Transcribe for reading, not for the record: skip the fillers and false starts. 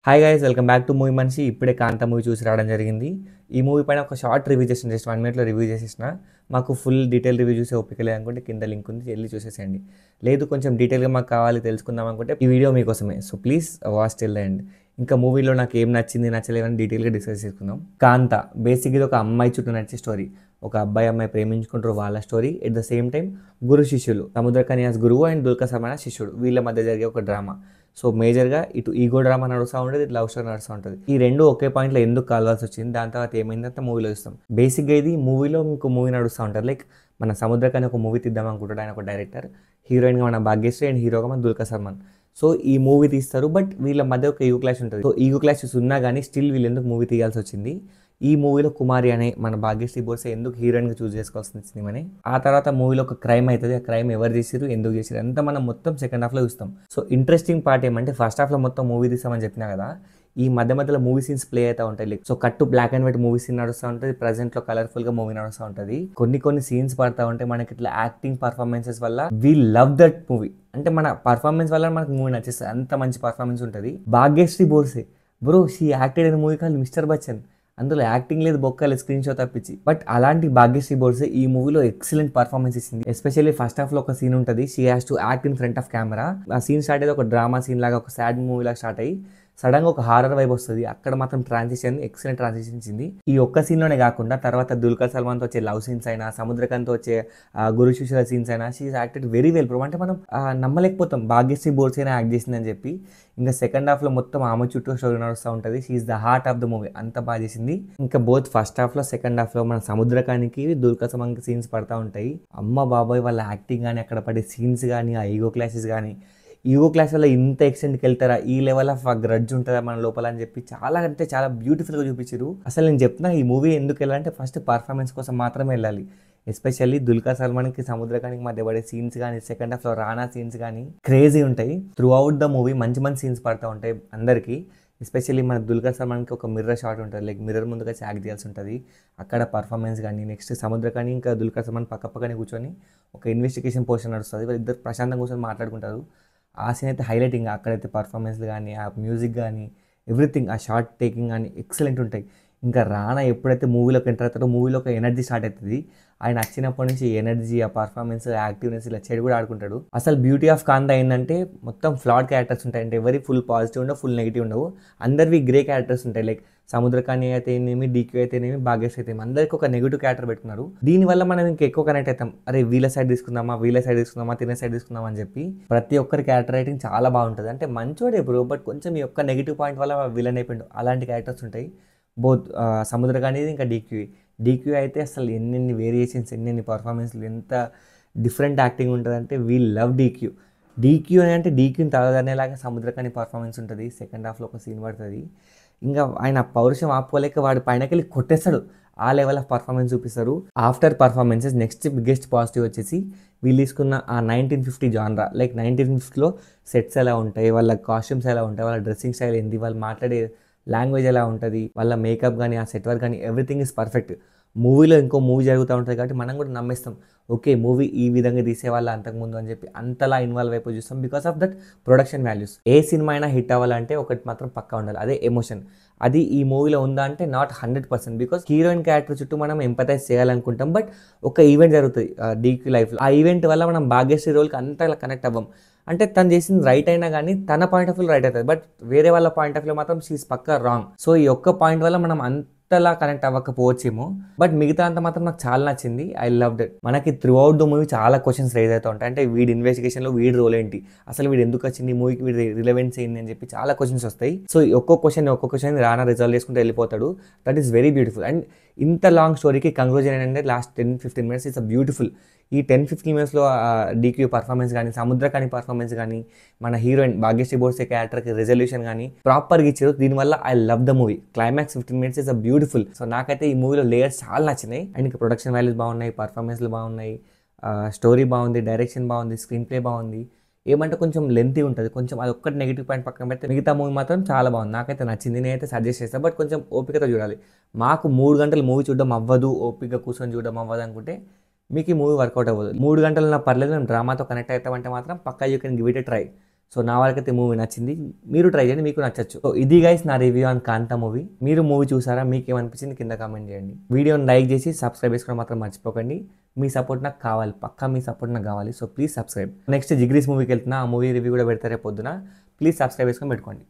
Hi guys, welcome back to movie మనిషి. ఇప్పుడే కాంతా movie చూసి రావడం జరిగింది. ఈ మూవీ పైన ఒక షార్ట్ రివ్యూ చేసిన, జస్ట్ 1 minute రివ్యూ చేసేసిన. మాకు ఫుల్ డీటెయిల్ రివ్యూ చూసే ఓపిక లేదనుకుంటే కింద లింక్ ఉంది, వెళ్ళి చూసేసేయండి. లేదు కొంచెం డీటెయిల్గా మాకు కావాలి తెలుసుకుందాం అనుకుంటే ఈ వీడియో మీకోసమే. So please watch till the end. ఇంకా మూవీలో నాకు ఏం నచ్చింది నచ్చలేదని డీటెయిల్గా డిస్కస్ చేసుకుందాం. కాంతా బేసిక్ ఇది ఒక అమ్మాయి చుట్టూ నడిచే స్టోరీ. ఒక అబ్బాయి అమ్మాయి ప్రేమించుకుంటారు, వాళ్ళ story. At the same time గురు శిష్యులు, సముద్రకని యాజ్ గురువు అండ్ దుల్కర్ సల్మాన్ శిష్యుడు, వీళ్ళ మధ్య జరిగే ఒక డ్రామా. సో మేజర్గా ఇటు ఈగో డ్రామా నడుస్తూ ఉంటుంది, ఇటు లవ్ స్టోరీ నడుస్తూ ఉంటుంది. ఈ రెండు ఒకే పాయింట్లో ఎందుకు కలవాల్సి వచ్చింది, దాని తర్వాత ఏమైందంటే మూవీలో చూస్తాం. బేసిక్గా ఇది మూవీలో ఇంకో మూవీ నడుస్తూ ఉంటుంది. లైక్ మన సముద్రకని ఒక మూవీ తీద్దాం అనుకుంటాడు ఆయన, ఒక డైరెక్టర్. హీరోయిన్గా మన భాగ్యశ్రీ అండ్ హీరోగా మన దుల్కర్ సల్మాన్. సో ఈ మూవీ తీస్తారు, బట్ వీళ్ళ మధ్య ఒక ఈగో క్లాష్ ఉంటుంది. సో ఈగో క్లాషెస్ ఉన్నా కానీ స్టిల్ వీళ్ళు ఎందుకు మూవీ తీయాల్సి వచ్చింది. ఈ మూవీలో కుమారి అనే మన భాగ్యశ్రీ బోర్సే ఎందుకు హీరోయిన్గా చూస్ చేసుకోవాల్సి వచ్చింది. ఆ తర్వాత మూవీలో ఒక క్రైమ్ అవుతుంది. ఆ క్రైమ్ ఎవరు చేసారు, ఎందుకు చేసారు అంతా మనం మొత్తం సెకండ్ హాఫ్లో చూస్తాం. సో ఇంట్రెస్టింగ్ పార్ట్ ఏమంటే ఫస్ట్ హాఫ్లో మొత్తం మూవీ తీస్తామని చెప్పినా కదా, ఈ మధ్యలో మూవీ సీన్స్ ప్లే అవుతూ ఉంటాయి. లైక్ సో కట్టు black and white movie scene నడుస్తూ ఉంటుంది, ప్రజెంట్లో కలర్ఫుల్గా మూవీ నడుస్తూ ఉంటుంది. కొన్ని సీన్స్ పడతా ఉంటాయి. మనకి ఇట్లా యాక్టింగ్ పర్ఫార్మెన్సెస్ వల్ల వీ లవ్ దట్ మూవీ. అంటే మన పర్ఫార్మెన్స్ వల్ల మనకు మూవీ నచ్చేస్తుంది, అంత మంచి పర్ఫార్మెన్స్ ఉంటుంది. Bhagyashri Borse bro, she acted in movie call mister Bachchan. అందులో యాక్టింగ్ లేదు, బొక్కలు స్క్రీన్ షో తప్పించి. బట్ అలాంటి భాగ్యశ్రీ బోర్సే ఈ మూవీలో ఎక్సలెంట్ పర్ఫార్మెన్స్ ఇచ్చింది. ఎస్పెషల్లీ ఫస్ట్ హాఫ్ లో ఒక సీన్ ఉంటుంది, she has to act in front of camera. ఆ సీన్ స్టార్ట్ అయ్యేది ఒక డ్రామా సీన్ లాగా, ఒక సాడ్ మూవీ లాగా స్టార్ట్ అయ్యి సడన్గా ఒక హారర్ వైబ్ వస్తుంది. అక్కడ మాత్రం ట్రాన్సిషన్ ఎక్సలెంట్ ట్రాన్సిషన్ ఇచ్చింది. ఈ ఒక్క సీన్లోనే కాకుండా తర్వాత దుల్కర్ సల్మాన్తో వచ్చే లవ్ సీన్స్ అయినా, సముద్రకాంత్తో వచ్చే గురు శిష్యుల సీన్స్ అయినా, she acted very well bro. అంటే మనం నమ్మలేకపోతాం భాగ్యశ్రీ బోర్సేనే యాక్ట్ చేసిందని చెప్పి. ఇంకా సెకండ్ హాఫ్లో మొత్తం ఆమె చుట్టూ స్టోరీ నడుస్తూ ఉంటుంది. She's the heart of the movie, అంత బాగా చేసింది. ఇంకా బోత్ ఫస్ట్ హాఫ్లో సెకండ్ హాఫ్లో మన సముద్రకానికి దుల్కర్ సల్మాన్కి సీన్స్ పడతా ఉంటాయి. అమ్మ బాబాయ్ వాళ్ళ యాక్టింగ్ కానీ, అక్కడ పడే సీన్స్ కానీ, ఆ ఈగో క్లాసెస్ కానీ, ఈగో క్లాస్ వల్ల ఇంత ఎక్స్టెంట్కి వెళ్తారా, ఈ లెవెల్ ఆఫ్ గ్రడ్జ్ ఉంటుందా మన లోపల అని చెప్పి చాలా అంటే చాలా బ్యూటిఫుల్గా చూపించారు. అసలు నేను చెప్తున్నా ఈ మూవీ ఎందుకు వెళ్ళాలంటే ఫస్ట్ పర్ఫార్మెన్స్ కోసం మాత్రమే వెళ్ళాలి. ఎస్పెషల్లీ దుల్కర్ సల్మాన్కి సముద్రకానికి మధ్య పడే సీన్స్ కానీ, సెకండ్ హాఫ్లో రానా సీన్స్ కానీ క్రేజీ ఉంటాయి. త్రూ అవుట్ ద మూవీ మంచి సీన్స్ పడుతూ ఉంటాయి అందరికీ. ఎస్పెషల్లీ మన దుల్కర్ సల్మాన్కి ఒక మిర్రర్ షాట్ ఉంటుంది, లైక్ మిర్రర్ ముందుగా యాక్ట్ చేయాల్సి ఉంటుంది. అక్కడ పర్ఫార్మెన్స్ కానీ, నెక్స్ట్ సముద్రకాని ఇంకా దుల్కర్ సల్మాన్ పక్కనే కూర్చొని ఒక ఇన్వెస్టిగేషన్ పోర్షన్ నడుస్తుంది. వాళ్ళిద్దరు ప్రశాంతంగా కూర్చొని మాట్లాడుకుంటారు. ఆ సీన్ అయితే హైలైటింగ్. అక్కడైతే పర్ఫార్మెన్స్ కానీ, ఆ మ్యూజిక్ కానీ, ఎవ్రీథింగ్, ఆ షార్ట్ టేకింగ్ కానీ ఎక్సలెంట్ ఉంటాయి. ఇంకా రానా ఎప్పుడైతే మూవీలోకి ఎంటర్ అవుతారో మూవీలో ఒక ఎనర్జీ స్టార్ట్ అవుతుంది. ఆయన వచ్చినప్పటి నుంచి ఎనర్జీ, ఆ పర్ఫార్మెన్స్, యాక్టివ్నెస్ ఇలా చెడు కూడా ఆడుకుంటాడు. అసలు బ్యూటీ ఆఫ్ కాంతా ఏంటంటే మొత్తం ఫ్లాడ్ క్యారెక్టర్స్ ఉంటాయి. అంటే ఎవరి ఫుల్ పాజిటివ్ ఉండవు, ఫుల్ నెగిటివ్ ఉండవు. అందరివి గ్రే క్యారెక్టర్స్ ఉంటాయి. లైక్ సముద్రకాని అయితేనేమి, డీక్యూ అయితేనేమి, భాగ్యశ్రీ అయితే అందరికీ ఒక నెగిటివ్ క్యారెక్టర్ పెట్టుకున్నారు. దీనివల్ల మనం ఇంకా ఎక్కువ కనెక్ట్ అవుతాం. అరే వీళ్ళ సైడ్ తీసుకుందామా, తినే సైడ్ తీసుకుందామా అని చెప్పి. ప్రతి ఒక్కరి క్యారెక్టర్ రైటింగ్ చాలా బాగుంటుంది. అంటే మంచోడే బ్రో, బట్ కొంచెం ఈ యొక్క నెగిటివ్ పాయింట్ వల్ల విలన్ అయిపోయిండు. అలాంటి క్యారెక్టర్స్ ఉంటాయి బోత్ సముద్రకాని ఇంకా డీక్యూ అయితే అసలు ఎన్నెన్ని వేరియేషన్స్, ఎన్నెన్ని పర్ఫార్మెన్స్లు, ఎంత డిఫరెంట్ యాక్టింగ్ ఉంటుంది అంటే వీ లవ్ డీక్యూ అని. అంటే డీక్యూని తలదనేలాగా సముద్రకాని పర్ఫార్మెన్స్ ఉంటుంది. సెకండ్ హాఫ్లో ఒక సీన్ పడుతుంది. ఇంకా ఆయన పౌరుషం ఆపుకోలేక వాడి పైనకెళ్ళి కొట్టేస్తాడు. ఆ లెవెల్ ఆఫ్ పర్ఫార్మెన్స్ చూపిస్తారు. After performances next biggest positive వచ్చేసి వీళ్ళు తీసుకున్న ఆ 1950 జానరా. లైక్ 1950లో సెట్స్ ఎలా ఉంటాయి, వాళ్ళ కాస్ట్యూమ్స్ ఎలా ఉంటాయి, వాళ్ళ డ్రెస్సింగ్ స్టైల్ ఏంటి, వాళ్ళు మాట్లాడే లాంగ్వేజ్ ఎలా ఉంటుంది, వాళ్ళ మేకప్ కానీ, ఆ సెట్ వర్క్ కానీ, ఎవ్రీథింగ్ ఈజ్ పర్ఫెక్ట్. మూవీలో ఇంకో మూవీ జరుగుతూ ఉంటుంది కాబట్టి మనం కూడా నమ్మేస్తాం, ఓకే మూవీ ఈ విధంగా తీసేవాళ్ళు అంతకుముందు అని చెప్పి అంతలా ఇన్వాల్వ్ అయిపోయి చూస్తాం. Because of that production values. A cinema అయినా హిట్ అవ్వాలంటే ఒకటి మాత్రం పక్కా ఉండాలి, అదే ఎమోషన్. అది ఈ మూవీలో ఉందా అంటే నాట్ 100%. బికాస్ హీరోయిన్ క్యారెక్టర్ చుట్టూ మనం ఎంపథైజ్ చేయాలనుకుంటాం. బట్ ఒక ఈవెంట్ జరుగుతుంది డీక్యూ లైఫ్లో. ఆ ఈవెంట్ వల్ల మనం భాగ్యశ్రీ రోల్కి అంతలా కనెక్ట్ అవ్వం. అంటే తను చేసింది రైట్ అయినా కానీ తన పాయింట్ ఆఫ్ వ్యూ రైట్ అవుతుంది, బట్ వేరే వాళ్ళ పాయింట్ ఆఫ్ వ్యూ మాత్రం షీఈస్ పక్కా రాంగ్. సో ఈ ఒక్క పాయింట్ వల్ల మనం అంతలా కనెక్ట్ అవ్వకపోవచ్చేమో, బట్ మిగతా అంతా మాత్రం నాకు చాలా నచ్చింది. I love that. మనకి త్రూ అవుట్ ద మూవీ చాలా క్వశ్చన్స్ రైజ్ అవుతూ ఉంటాయి. అంటే వీడి ఇన్వెస్టిగేషన్లో వీడి రోల్ ఏంటి, అసలు వీడు ఎందుకు వచ్చింది, మూవీకి వీడి రిలవెన్స్ ఏంటి అని చెప్పి చాలా క్వశ్చన్స్ వస్తాయి. సో ఒక్కొక్క క్వశ్చన్ రానా రిజాల్వ్ చేసుకుంటూ వెళ్ళిపోతాడు. That is very beautiful. And ఇంత లాంగ్ స్టోరీకి కంక్లూజన్ ఏంటంటే లాస్ట్ 10-15 minutes ఇట్స్ బ్యూటిఫుల్. ఈ 10-15 minutesలో డీక్యూ పర్ఫార్మెన్స్ కానీ, సముద్రకాని పర్ఫార్మెన్స్ కానీ, మన హీరోయిన్ భాగ్యశ్రీ బోర్సే క్యారెక్టర్కి రెజల్యూషన్ కానీ ప్రాపర్గా ఇచ్చారు. దీనివల్ల I love the movie. Climax 15 minutes is beautiful. So నాకైతే ఈ మూవీలో లేయర్స్ చాలా నచ్చినాయి. అండ్ ఇంకా ప్రొడక్షన్ వాల్యూస్ బాగున్నాయి, పర్ఫార్మెన్స్లు బాగున్నాయి, స్టోరీ బాగుంది, డైరెక్షన్ బాగుంది, స్క్రీన్ ప్లే బాగుంది. ఏమంటే కొంచెం లెంతీ ఉంటుంది, కొంచెం అది ఒక్కటి నెగిటివ్ పాయింట్ పక్కన పెడితే మిగతా మూవీ మాత్రం చాలా బాగుంది. నాకైతే నచ్చింది, నేనైతే సజెస్ట్ చేస్తాను. బట్ కొంచెం ఓపికతో చూడాలి. మాకు 3 గంటలు మూవీ చూడడం అవ్వదు, ఓపిక కూర్చొని చూడడం అవ్వదు అనుకుంటే మీకు ఈ మూవీ వర్కౌట్ అవ్వదు. 3 గంటలు నా పర్లేదు, మేము డ్రామాతో కనెక్ట్ అవుతామంటే మాత్రం పక్కా you can give it a try. So నా వాళ్ళకైతే మూవీ నచ్చింది, మీరు ట్రై చేయండి, మీకు నచ్చచ్చు. సో ఇది గైస్ నా రివ్యూ ఆన్ కాంతా మూవీ. మీరు మూవీ చూసారా, మీకు ఏమనిపించింది కింద కామెంట్ చేయండి. వీడియోని లైక్ చేసి సబ్స్క్రైబ్ చేసుకోవడం మాత్రం మర్చిపోకండి. మీ సపోర్ట్ నాకు కావాలి, పక్కా మీ సపోర్ట్ నాకు కావాలి. So please subscribe. నెక్స్ట్ జిగ్రీస్ మూవీకి వెళ్తున్నా, ఆ మూవీ రివ్యూ కూడా పెడతారే పొద్దున. ప్లీజ్ సబ్స్క్రైబ్ చేసుకొని పెట్టుకోండి.